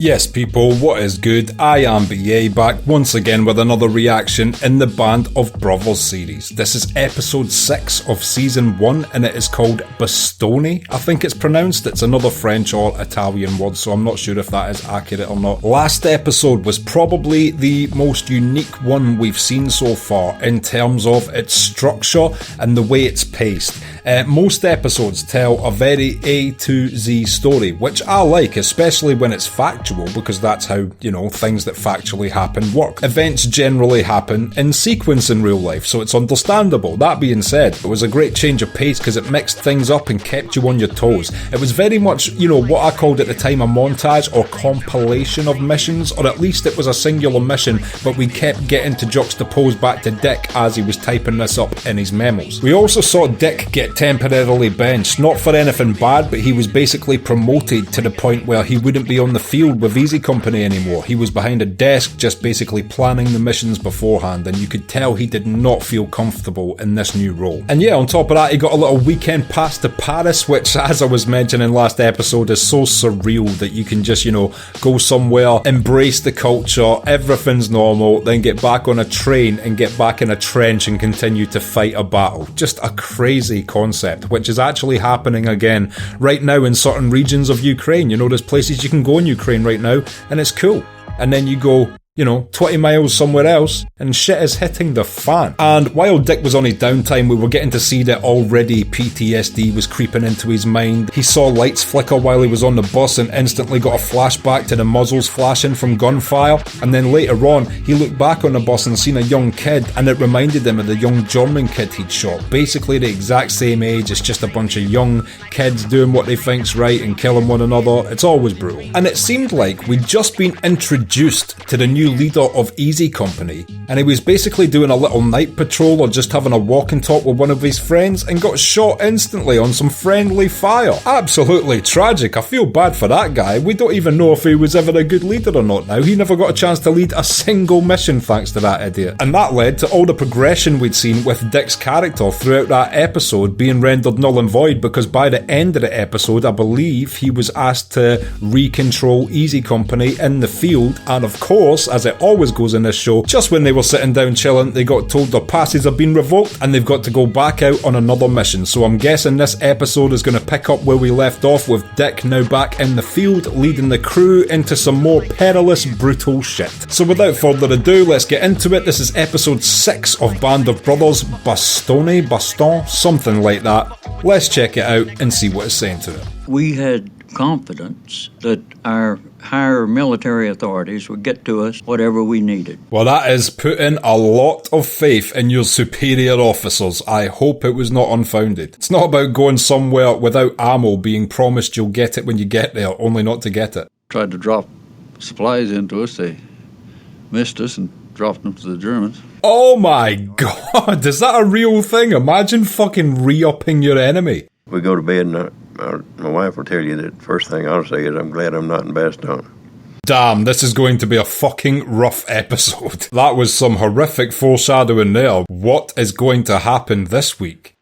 Yes people, what is good? I am BA, back once again with another reaction in the Band of Brothers series. This is episode 6 of season 1 and it is called Bastoni, I think it's pronounced. It's another French or Italian word, so I'm not sure if that is accurate or not. Last episode was probably the most unique one we've seen so far in terms of its structure and the way it's paced. Most episodes tell a very A to Z story, which I like, especially when it's factual, because that's how, things that factually happen work. Events generally happen in sequence in real life, so it's understandable. That being said, it was a great change of pace because it mixed things up and kept you on your toes. It was very much, what I called at the time a montage or compilation of missions, or at least it was a singular mission, but we kept getting to juxtapose back to Dick as he was typing this up in his memos. We also saw Dick get temporarily benched, not for anything bad, but he was basically promoted to the point where he wouldn't be on the field with Easy Company anymore. He was behind a desk just basically planning the missions beforehand, and you could tell he did not feel comfortable in this new role. And yeah, on top of that, he got a little weekend pass to Paris, which, as I was mentioning last episode, is so surreal that you can just, go somewhere, embrace the culture, everything's normal, then get back on a train and get back in a trench and continue to fight a battle. Just a crazy concept, which is actually happening again right now in certain regions of Ukraine. There's places you can go in Ukraine right now and it's cool. And then you go, 20 miles somewhere else, and shit is hitting the fan. And while Dick was on his downtime, we were getting to see that already PTSD was creeping into his mind. He saw lights flicker while he was on the bus and instantly got a flashback to the muzzles flashing from gunfire. And then later on, he looked back on the bus and seen a young kid, and it reminded him of the young German kid he'd shot. Basically the exact same age, it's just a bunch of young kids doing what they think's right and killing one another. It's always brutal. And it seemed like we'd just been introduced to the new leader of Easy Company, and he was basically doing a little night patrol or just having a walk and talk with one of his friends and got shot instantly on some friendly fire. Absolutely tragic. I feel bad for that guy. We don't even know if he was ever a good leader or not now. He never got a chance to lead a single mission thanks to that idiot. And that led to all the progression we'd seen with Dick's character throughout that episode being rendered null and void, because by the end of the episode, I believe he was asked to recontrol Easy Company in the field, and of course, as it always goes in this show, just when they were sitting down chilling, they got told their passes have been revoked and they've got to go back out on another mission. So I'm guessing this episode is going to pick up where we left off, with Dick now back in the field, leading the crew into some more perilous, brutal shit. So without further ado, let's get into it. This is episode 6 of Band of Brothers, Baston, something like that. Let's check it out and see what it's saying to it. We had confidence that our higher military authorities would get to us whatever we needed. Well, that is putting a lot of faith in your superior officers. I hope it was not unfounded. It's not about going somewhere without ammo, being promised you'll get it when you get there, only not to get it. Tried to drop supplies into us. They missed us and dropped them to the Germans. Oh my god, is that a real thing? Imagine fucking re-upping your enemy. We go to bed and my wife will tell you that first thing I'll say is, I'm glad I'm not in Bastogne. Damn, this is going to be a fucking rough episode. That was some horrific foreshadowing there. What is going to happen this week?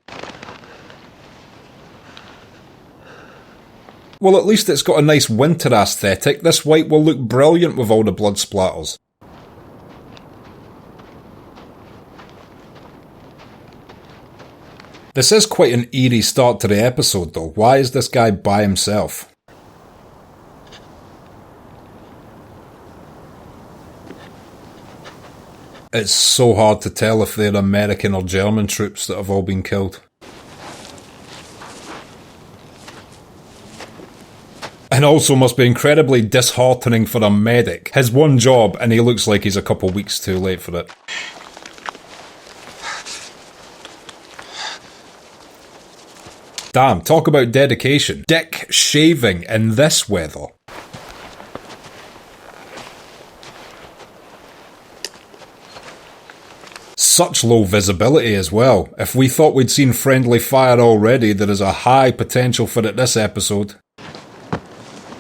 Well, at least it's got a nice winter aesthetic. This white will look brilliant with all the blood splatters. This is quite an eerie start to the episode though. Why is this guy by himself? It's so hard to tell if they're American or German troops that have all been killed. And also must be incredibly disheartening for a medic. His one job, and he looks like he's a couple weeks too late for it. Damn, talk about dedication. Dick shaving in this weather. Such low visibility as well. If we thought we'd seen friendly fire already, there is a high potential for it this episode.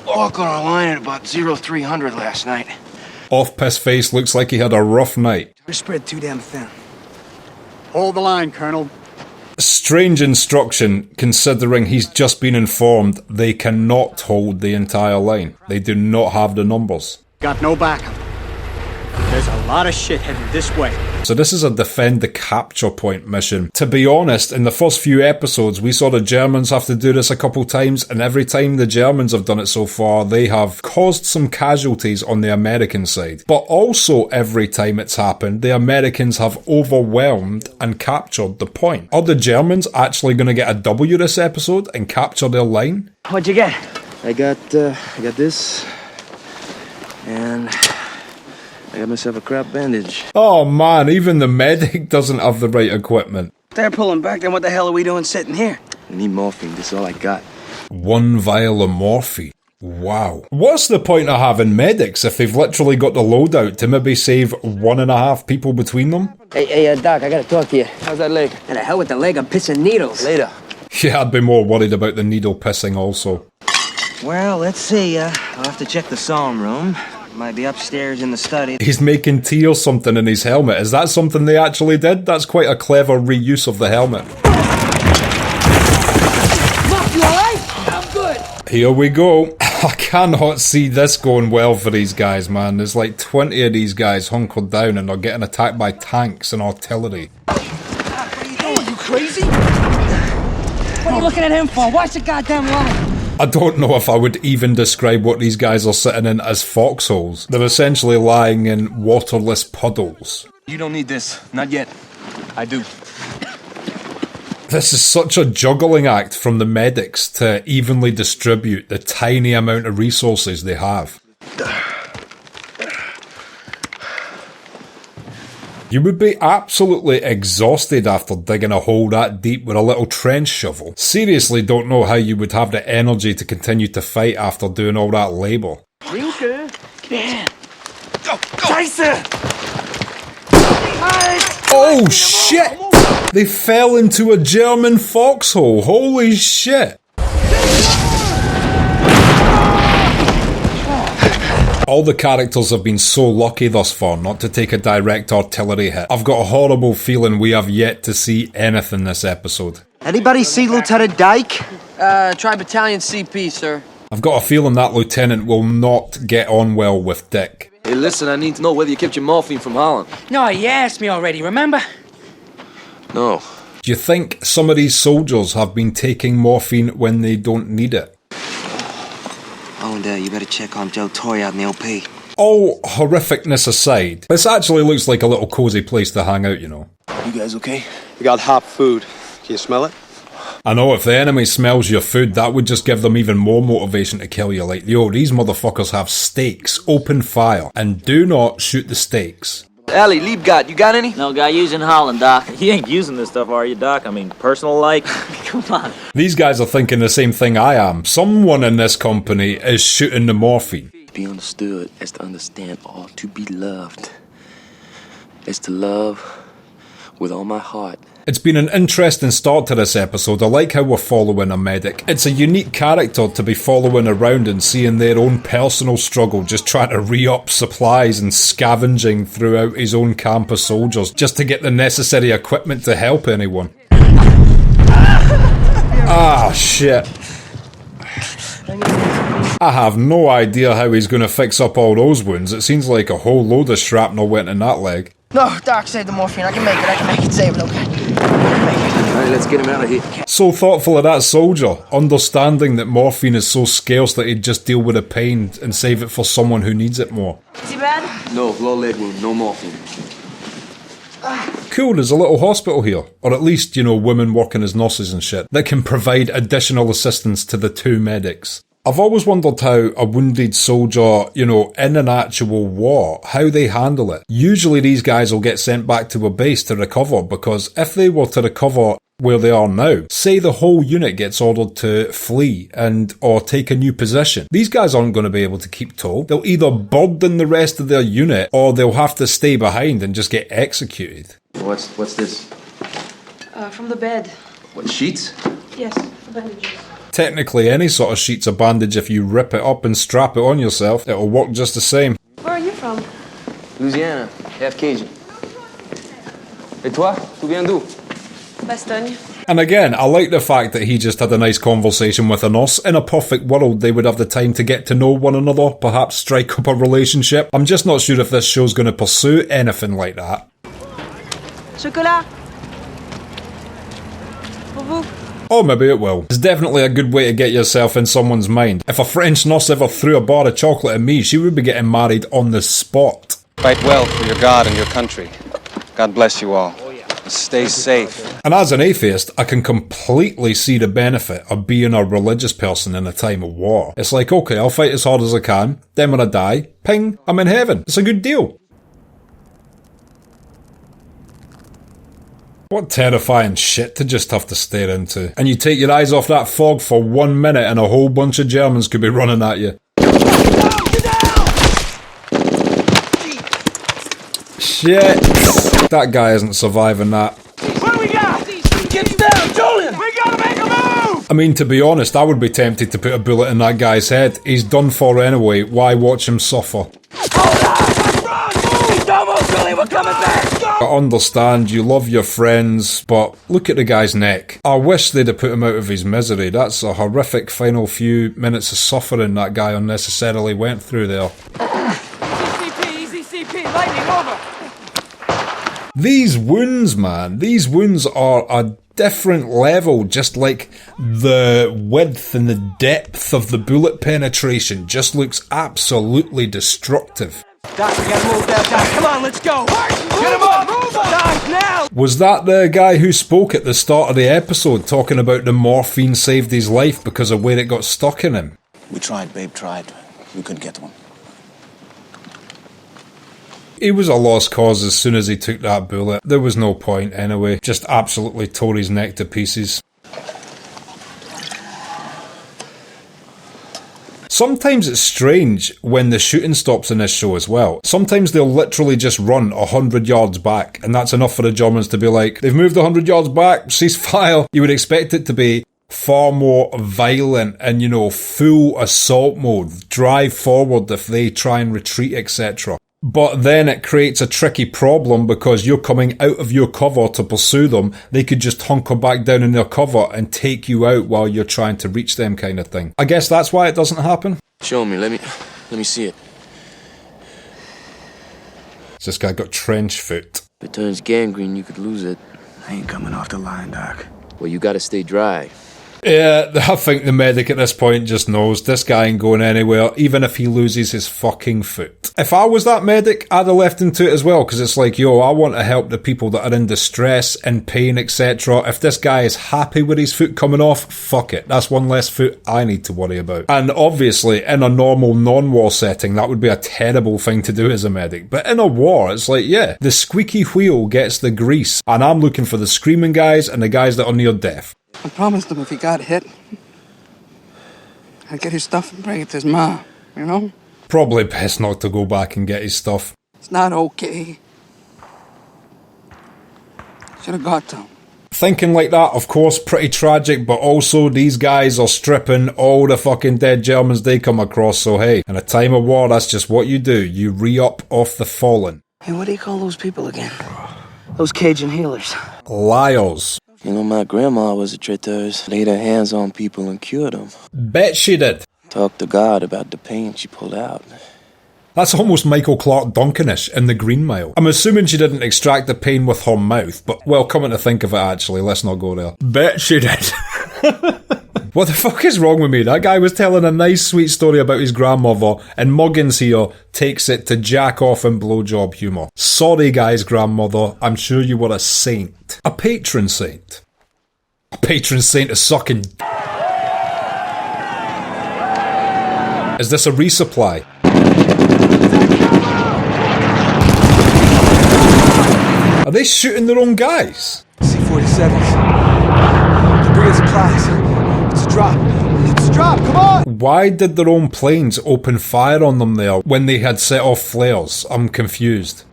Walk on our line at about 0300 last night. Off-piss face looks like he had a rough night. We're spread too damn thin. Hold the line, Colonel. Strange instruction, considering he's just been informed they cannot hold the entire line. They do not have the numbers. Got no backup. There's a lot of shit heading this way. So this is a defend the capture point mission. To be honest, in the first few episodes, we saw the Germans have to do this a couple times, and every time the Germans have done it so far, they have caused some casualties on the American side. But also every time it's happened, the Americans have overwhelmed and captured the point. Are the Germans actually going to get a W this episode and capture their line? What'd you get? I got this. And I got myself a crap bandage. Oh man, even the medic doesn't have the right equipment. If they're pulling back, then what the hell are we doing sitting here? I need morphine, this is all I got. 1 vial of morphine. Wow. What's the point of having medics if they've literally got the loadout to maybe save 1.5 people between them? Hey, Doc, I gotta talk to you. How's that leg? And the hell with the leg, I'm pissing needles. Later. Yeah, I'd be more worried about the needle pissing also. Well, let's see, I'll have to check the psalm room. Might be upstairs in the study. He's making tea or something in his helmet. Is that something they actually did? That's quite a clever reuse of the helmet. Look, you alright? I'm good. Here we go. I cannot see this going well for these guys, man. There's like 20 of these guys hunkered down and they're getting attacked by tanks and artillery. What are you doing? You crazy? What are you looking at him for? Watch the goddamn line. I don't know if I would even describe what these guys are sitting in as foxholes. They're essentially lying in waterless puddles. You don't need this. Not yet. I do. This is such a juggling act from the medics to evenly distribute the tiny amount of resources they have. You would be absolutely exhausted after digging a hole that deep with a little trench shovel. Seriously don't know how you would have the energy to continue to fight after doing all that labour. Linke, quer. Go! Scheiße! Oh shit! They fell into a German foxhole. Holy shit! All the characters have been so lucky thus far not to take a direct artillery hit. I've got a horrible feeling we have yet to see anything this episode. Anybody see Lieutenant Dyke? Try Battalion CP, sir. I've got a feeling that lieutenant will not get on well with Dick. Hey, listen, I need to know whether you kept your morphine from Holland. No, you asked me already, remember? No. Do you think some of these soldiers have been taking morphine when they don't need it? Oh, and you better check on Joe Torre out in the LP. All horrificness aside, this actually looks like a little cozy place to hang out, you know. You guys okay? We got hot food. Can you smell it? I know if the enemy smells your food, that would just give them even more motivation to kill you. Like, yo, these motherfuckers have steaks. Open fire. And do not shoot the steaks. Allie, Liebgott, you got any? No guy using Holland, Doc. You ain't using this stuff, are you, Doc? I mean, personal like? Come on. These guys are thinking the same thing I am. Someone in this company is shooting the morphine. Be understood as to understand all, to be loved as to love with all my heart. It's been an interesting start to this episode. I like how we're following a medic. It's a unique character to be following around and seeing their own personal struggle, just trying to re-up supplies and scavenging throughout his own camp of soldiers just to get the necessary equipment to help anyone. Ah, shit. I have no idea how he's going to fix up all those wounds. It seems like a whole load of shrapnel went in that leg. No, Doc, save the morphine. I can make it, save it, okay? Alright, let's get him out of here. So thoughtful of that soldier, understanding that morphine is so scarce that he'd just deal with the pain and save it for someone who needs it more. Is he bad? No, low leg wound, no morphine. Cool, there's a little hospital here. Or at least, you know, women working as nurses and shit that can provide additional assistance to the two medics. I've always wondered how a wounded soldier, you know, in an actual war, how they handle it. Usually these guys will get sent back to a base to recover, because if they were to recover where they are now, say the whole unit gets ordered to flee and or take a new position, these guys aren't going to be able to keep toll. They'll either burden the rest of their unit or they'll have to stay behind and just get executed. What's this? From the bed. What, sheets? Yes, the bandages. Technically, any sort of sheet's a bandage. If you rip it up and strap it on yourself, it'll work just the same. Where are you from? Louisiana, half Cajun. Et toi, tu viens d'où? Bastogne. And again, I like the fact that he just had a nice conversation with a nurse. In a perfect world, they would have the time to get to know one another, perhaps strike up a relationship. I'm just not sure if this show's going to pursue anything like that. Chocolat. Pour vous. Or maybe it will. It's definitely a good way to get yourself in someone's mind. If a French nurse ever threw a bar of chocolate at me, she would be getting married on the spot. Fight well for your God and your country. God bless you all. Stay safe. And as an atheist, I can completely see the benefit of being a religious person in a time of war. It's like, okay, I'll fight as hard as I can, then when I die, ping, I'm in heaven. It's a good deal. What terrifying shit to just have to stare into. And you take your eyes off that fog for 1 minute and a whole bunch of Germans could be running at you. Shit. That guy isn't surviving that. What do we got? Get down, Julian! We gotta make a move! I mean, to be honest, I would be tempted to put a bullet in that guy's head. He's done for anyway. Why watch him suffer? We're coming back! I understand you love your friends, but look at the guy's neck. I wish they'd have put him out of his misery. That's a horrific final few minutes of suffering that guy unnecessarily went through there. Easy CP, lightning over! These wounds, man, these wounds are a different level, just like the width and the depth of the bullet penetration just looks absolutely destructive. Doc, we gotta move that Doc. Come on, let's go! Get him up! Doc, now! Was that the guy who spoke at the start of the episode talking about the morphine saved his life because of where it got stuck in him? We tried, babe, tried. We couldn't get to him. He was a lost cause as soon as he took that bullet. There was no point anyway. Just absolutely tore his neck to pieces. Sometimes it's strange when the shooting stops in this show as well. Sometimes they'll literally just run 100 yards back, and that's enough for the Germans to be like, they've moved 100 yards back, ceasefire. You would expect it to be far more violent and, you know, full assault mode, drive forward if they try and retreat, etc. But then it creates a tricky problem because you're coming out of your cover to pursue them. They could just hunker back down in their cover and take you out while you're trying to reach them, kind of thing. I guess that's why it doesn't happen. Show me, let me see it. This guy got trench foot. If it turns gangrene, you could lose it. I ain't coming off the line, Doc. Well, you gotta stay dry. Yeah, I think the medic at this point just knows this guy ain't going anywhere, even if he loses his fucking foot. If I was that medic, I'd have left him to it as well, because it's like, yo, I want to help the people that are in distress, in pain, etc. If this guy is happy with his foot coming off, fuck it. That's one less foot I need to worry about. And obviously, in a normal non-war setting, that would be a terrible thing to do as a medic. But in a war, it's like, yeah, the squeaky wheel gets the grease, and I'm looking for the screaming guys and the guys that are near death. I promised him if he got hit, I'd get his stuff and bring it to his ma, you know? Probably best not to go back and get his stuff. It's not okay. Should have got to him. Thinking like that, of course, pretty tragic, but also these guys are stripping all the fucking dead Germans they come across, so hey, in a time of war, that's just what you do. You re-up off the fallen. Hey, what do you call those people again? Those Cajun healers. Liars. You know, my grandma was a traiteuse. Laid her hands on people and cured them. Bet she did. Talked to God about the pain she pulled out. That's almost Michael Clark Duncanish in The Green Mile. I'm assuming she didn't extract the pain with her mouth, but well, coming to think of it actually, let's not go there. Bet she did. What the fuck is wrong with me? That guy was telling a nice sweet story about his grandmother, and Muggins here takes it to jack off and blowjob humour. Sorry guys, grandmother, I'm sure you were a saint. A patron saint. A patron saint of sucking. Is this a resupply? Are they shooting their own guys? C-47s. Debris supplies. It's a drop. It's a drop. Come on! Why did their own planes open fire on them there when they had set off flares? I'm confused.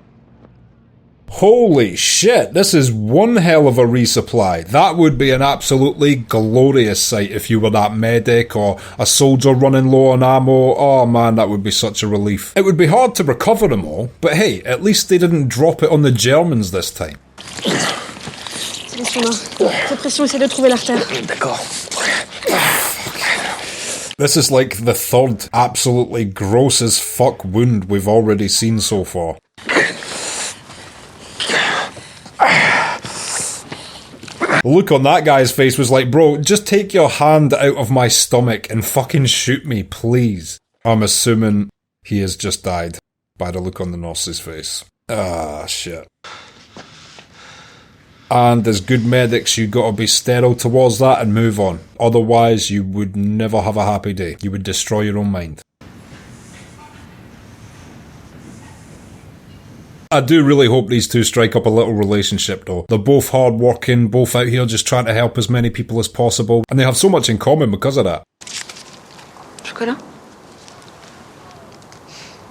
Holy shit, this is one hell of a resupply. That would be an absolutely glorious sight if you were that medic or a soldier running low on ammo. Oh man, that would be such a relief. It would be hard to recover them all, but hey, at least they didn't drop it on the Germans this time. Attention, cette pression, essaie de trouver l'artère. D'accord. This is like the third absolutely gross as fuck wound we've already seen so far. The look on that guy's face was like, bro, just take your hand out of my stomach and fucking shoot me, please. I'm assuming he has just died by the look on the nurse's face. Ah, shit. And as good medics, you gotta be sterile towards that and move on. Otherwise, you would never have a happy day. You would destroy your own mind. I do really hope these two strike up a little relationship though. They're both hard working, both out here just trying to help as many people as possible, and they have so much in common because of that. Chocolat?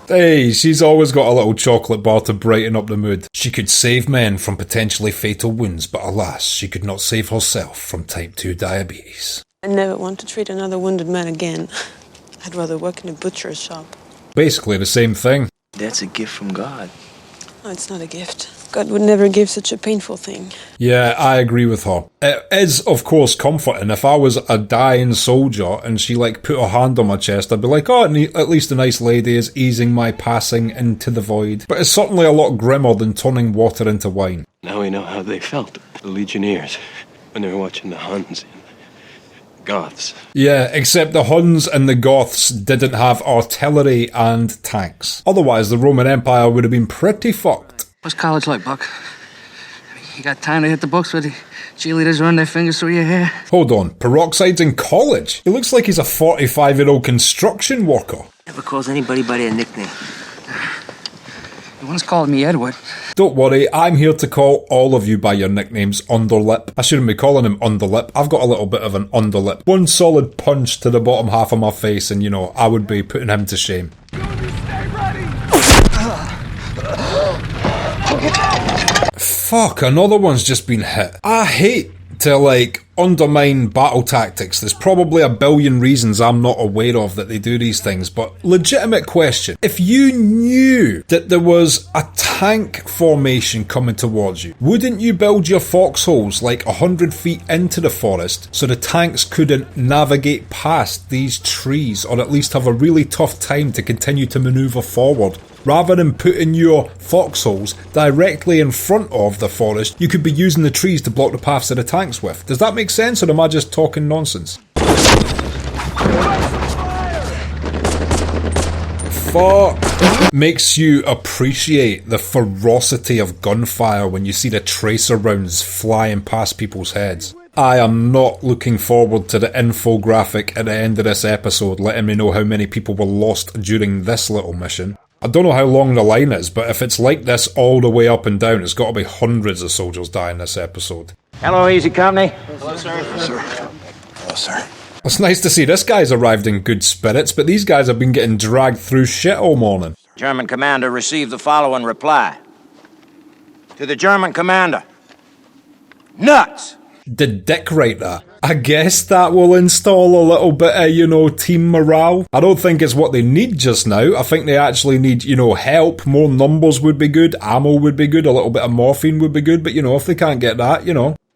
Hey, she's always got a little chocolate bar to brighten up the mood. She could save men from potentially fatal wounds, but alas, she could not save herself from type 2 diabetes. I never want to treat another wounded man again. I'd rather work in a butcher's shop. Basically the same thing. That's a gift from God. Oh, it's not a gift. God would never give such a painful thing. Yeah, I agree with her. It is, of course, comforting. If I was a dying soldier and she, put her hand on my chest, I'd be like, oh, at least a nice lady is easing my passing into the void. But it's certainly a lot grimmer than turning water into wine. Now we know how they felt, the Legionnaires, when they were watching the Huns and the Goths. Yeah, except the Huns and the Goths didn't have artillery and tanks. Otherwise, the Roman Empire would have been pretty fucked. What's college like, Buck? You got time to hit the books with the cheerleaders run their fingers through your hair? Hold on, Peroxide's in college? He looks like he's a 45-year-old construction worker. Never calls anybody by their nickname. He once called me Edward. Don't worry, I'm here to call all of you by your nicknames, Underlip. I shouldn't be calling him Underlip. I've got a little bit of an underlip. One solid punch to the bottom half of my face and, I would be putting him to shame. Fuck, another one's just been hit. I hate to, undermine battle tactics. There's probably a billion reasons I'm not aware of that they do these things, but legitimate question. If you knew that there was a tank formation coming towards you, wouldn't you build your foxholes 100 feet into the forest so the tanks couldn't navigate past these trees, or at least have a really tough time to continue to maneuver forward? Rather than putting your foxholes directly in front of the forest, you could be using the trees to block the paths of the tanks with. Does that make sense, or am I just talking nonsense? Fuck makes you appreciate the ferocity of gunfire when you see the tracer rounds flying past people's heads. I am not looking forward to the infographic at the end of this episode letting me know how many people were lost during this little mission. I don't know how long the line is, but if it's like this all the way up and down, it's got to be hundreds of soldiers dying this episode. Hello, Easy Company. Hello, sir. Hello, sir. It's nice to see this guy's arrived in good spirits, but these guys have been getting dragged through shit all morning. German commander received the following reply. To the German commander. Nuts! Did Dick write that? I guess that will install a little bit of, team morale. I don't think it's what they need just now. I think they actually need, help. More numbers would be good. Ammo would be good. A little bit of morphine would be good. But, if they can't get that,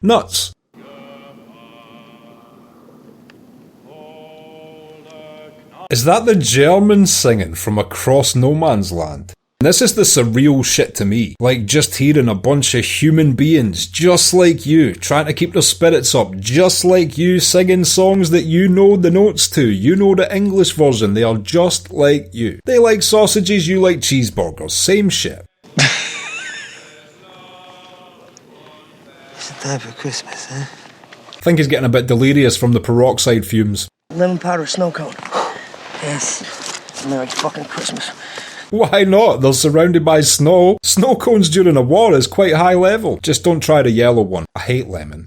nuts. Is that the Germans singing from across no man's land? This is the surreal shit to me. Just hearing a bunch of human beings just like you, trying to keep their spirits up, just like you, singing songs that you know the notes to. You know the English version. They are just like you. They like sausages, you like cheeseburgers. Same shit. It's time for Christmas, huh? I think he's getting a bit delirious from the peroxide fumes. Lemon powder snow cone. Yes. Merry fucking Christmas. Why not? They're surrounded by snow. Snow cones during a war is quite high level. Just don't try the yellow one. I hate lemon.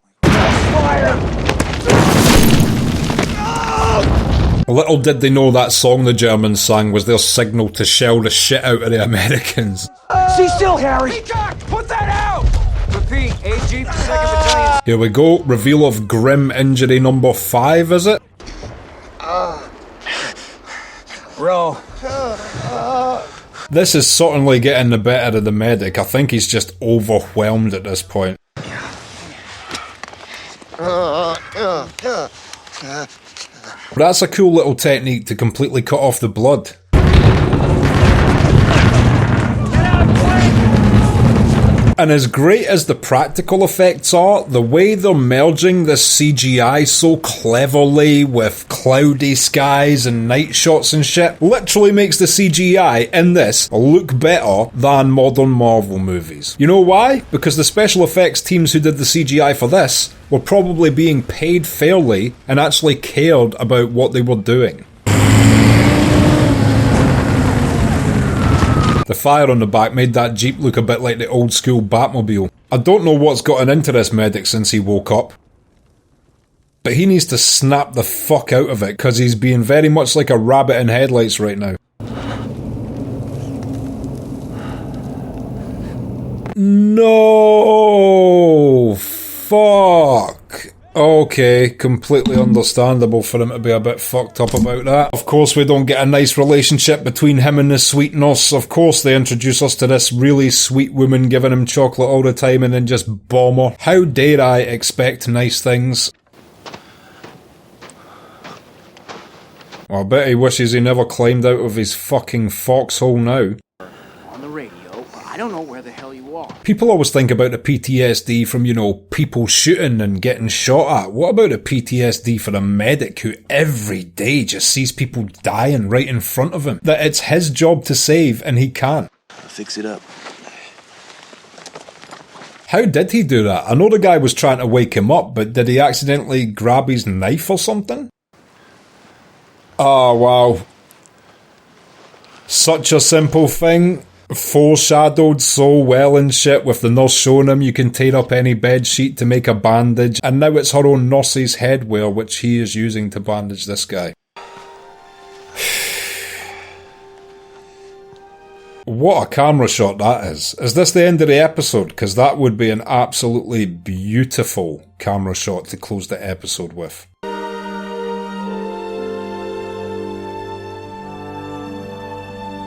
Little did they know that song the Germans sang was their signal to shell the shit out of the Americans. See still, Harry! Peacock, put that out! Repeat, AG for 2nd Battalion. Here we go. Reveal of grim injury number 5, is it? Bro. This is certainly getting the better of the medic. I think he's just overwhelmed at this point. That's a cool little technique to completely cut off the blood. And as great as the practical effects are, the way they're merging this CGI so cleverly with cloudy skies and night shots and shit literally makes the CGI in this look better than modern Marvel movies. You know why? Because the special effects teams who did the CGI for this were probably being paid fairly and actually cared about what they were doing. The fire on the back made that Jeep look a bit like the old school Batmobile. I don't know what's gotten into this medic since he woke up, but he needs to snap the fuck out of it because he's being very much like a rabbit in headlights right now. No! Fuck! Okay, completely understandable for him to be a bit fucked up about that. Of course we don't get a nice relationship between him and the sweet nurse. Of course they introduce us to this really sweet woman giving him chocolate all the time and then just bomb her. How dare I expect nice things? Well, I bet he wishes he never climbed out of his fucking foxhole now. On the radio, but I don't know where the hell you are. People always think about the PTSD from, you know, people shooting and getting shot at. What about the PTSD for a medic who every day just sees people dying right in front of him? That it's his job to save and he can't. I'll fix it up. How did he do that? I know the guy was trying to wake him up, but did he accidentally grab his knife or something? Oh, wow. Such a simple thing. Foreshadowed so well and shit, with the nurse showing him you can tear up any bed sheet to make a bandage, and now it's her own nurse's headwear which he is using to bandage this guy. What a camera shot that is. Is this the end of the episode? Because that would be an absolutely beautiful camera shot to close the episode with.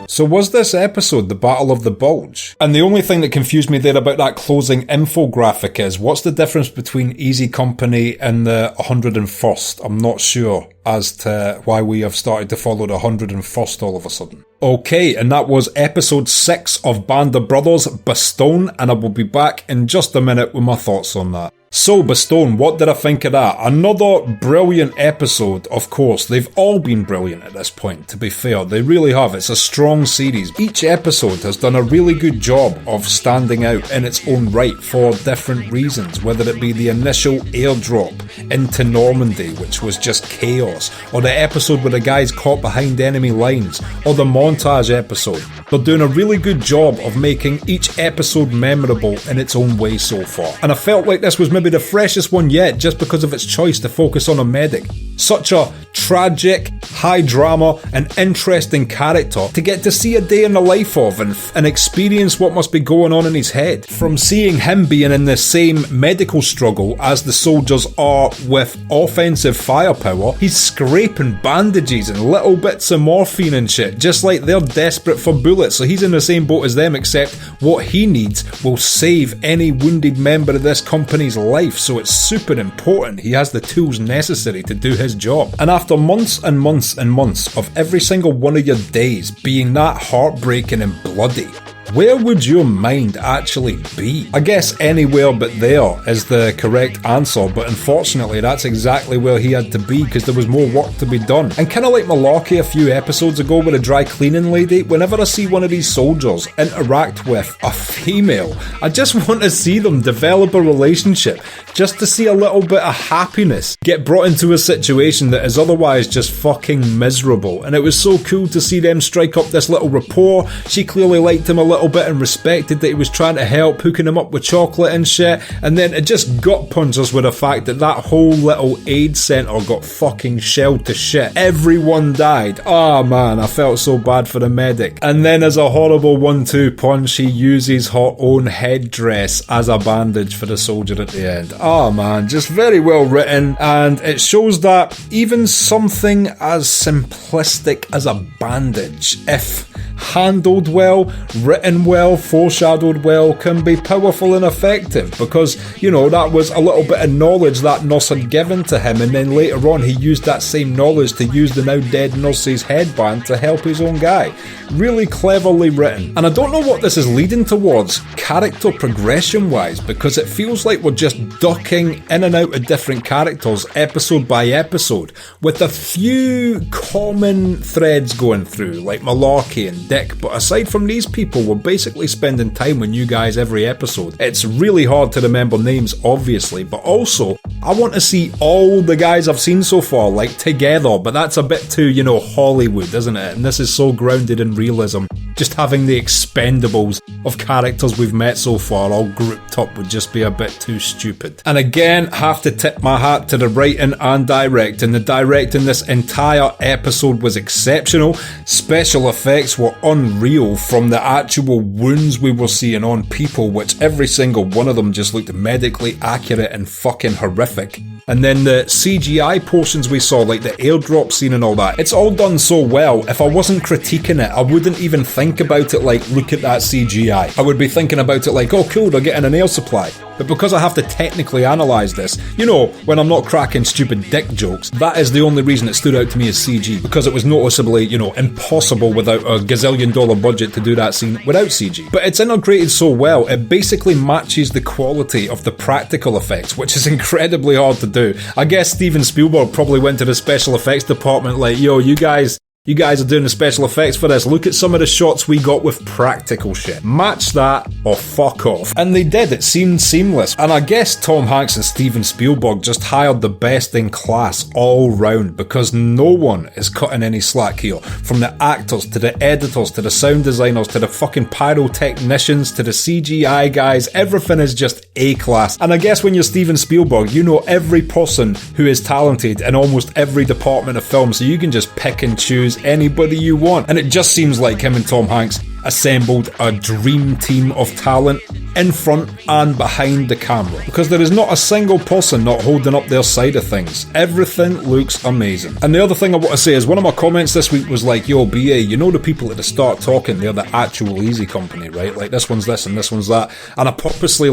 So was this episode the Battle of the Bulge? And the only thing that confused me there about that closing infographic is, what's the difference between Easy Company and the 101st? I'm not sure as to why we have started to follow the 101st all of a sudden. Okay, and that was episode 6 of Band of Brothers, Bastogne, and I will be back in just a minute with my thoughts on that. So, Bastogne, what did I think of that? Another brilliant episode, of course. They've all been brilliant at this point, to be fair. They really have. It's a strong series. Each episode has done a really good job of standing out in its own right for different reasons, whether it be the initial airdrop into Normandy, which was just chaos, or the episode where the guy's caught behind enemy lines, or the montage episode. They're doing a really good job of making each episode memorable in its own way so far. And I felt like this was maybe the freshest one yet, just because of its choice to focus on a medic. Such a tragic, high drama and interesting character to get to see a day in the life of and experience what must be going on in his head. From seeing him being in the same medical struggle as the soldiers are with offensive firepower, he's scraping bandages and little bits of morphine and shit, just like they're desperate for bullets, so he's in the same boat as them, except what he needs will save any wounded member of this company's life, so it's super important he has the tools necessary to do his job. And after months and months and months of every single one of your days being that heartbreaking and bloody, where would your mind actually be? I guess anywhere but there is the correct answer, but unfortunately that's exactly where he had to be because there was more work to be done. And kinda like Malarkey a few episodes ago with a dry cleaning lady, whenever I see one of these soldiers interact with a female, I just want to see them develop a relationship, just to see a little bit of happiness get brought into a situation that is otherwise just fucking miserable. And it was so cool to see them strike up this little rapport. She clearly liked him a little bit and respected that he was trying to help, hooking him up with chocolate and shit, and then it just gut punches with the fact that that whole little aid centre got fucking shelled to shit. Everyone died. Oh man, I felt so bad for the medic. And then as a horrible 1-2 punch, he uses her own headdress as a bandage for the soldier at the end. Oh man, just very well written, and it shows that even something as simplistic as a bandage, if handled well, written written well, foreshadowed well, can be powerful and effective because, you know, that was a little bit of knowledge that nurse had given to him, and then later on he used that same knowledge to use the now dead nurse's headband to help his own guy. Really cleverly written. And I don't know what this is leading towards, character progression wise, because it feels like we're just ducking in and out of different characters episode by episode, with a few common threads going through, like Malarkey and Dick, but aside from these people, we're basically spending time with new guys every episode. It's really hard to remember names, obviously, but also, I want to see all the guys I've seen so far, like, together, but that's a bit too, you know, Hollywood, isn't it? And this is so grounded in realism. Just having the expendables of characters we've met so far all grouped up would just be a bit too stupid. And again, have to tip my hat to the writing and directing. The directing this entire episode was exceptional. Special effects were unreal, from the actual wounds we were seeing on people, which every single one of them just looked medically accurate and fucking horrific. And then the CGI portions we saw, like the airdrop scene and all that, it's all done so well. If I wasn't critiquing it, I wouldn't even think about it like, look at that CGI. I would be thinking about it like, oh cool, they're getting an air supply. But because I have to technically analyse this, you know, when I'm not cracking stupid dick jokes, that is the only reason it stood out to me as CG, because it was noticeably, you know, impossible without a gazillion-dollar budget to do that scene without CG. But it's integrated so well, it basically matches the quality of the practical effects, which is incredibly hard to do. I guess Steven Spielberg probably went to the special effects department like, yo, you guys are doing the special effects for this. Look at some of the shots we got with practical shit. Match that or fuck off. And they did. It seemed seamless. And I guess Tom Hanks and Steven Spielberg just hired the best in class all round, because no one is cutting any slack here. From the actors to the editors to the sound designers to the fucking pyrotechnicians to the CGI guys, everything is just A-class. And I guess when you're Steven Spielberg, you know every person who is talented in almost every department of film, so you can just pick and choose anybody you want. And it just seems like him and Tom Hanks assembled a dream team of talent in front and behind the camera, because there is not a single person not holding up their side of things. Everything looks amazing. And the other thing I want to say is, one of my comments this week was like, yo BA, you know the people at the start talking, they're the actual Easy Company, right? Like, this one's this and this one's that. And I purposely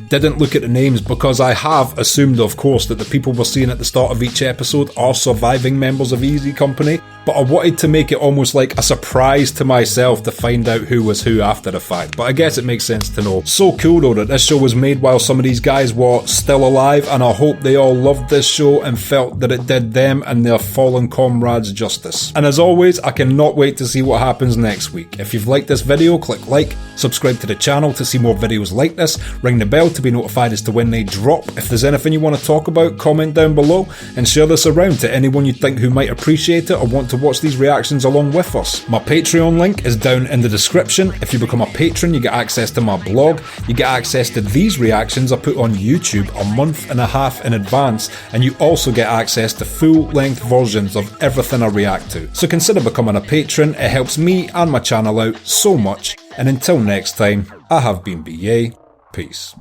didn't look at the names, because I have assumed, of course, that the people we're seeing at the start of each episode are surviving members of Easy Company. But I wanted to make it almost like a surprise to myself to find out who was who after the fact. But I guess it makes sense to know. So cool though that this show was made while some of these guys were still alive, and I hope they all loved this show and felt that it did them and their fallen comrades justice. And as always, I cannot wait to see what happens next week. If you've liked this video, click like, subscribe to the channel to see more videos like this, ring the bell to be notified as to when they drop. If there's anything you want to talk about, comment down below and share this around to anyone you think who might appreciate it or want to watch these reactions along with us. My Patreon link is down in the description. If you become a patron, you get access to my blog, you get access to these reactions I put on YouTube a month and a half in advance, and you also get access to full-length versions of everything I react to. So consider becoming a patron, it helps me and my channel out so much, and until next time, I have been BA, peace.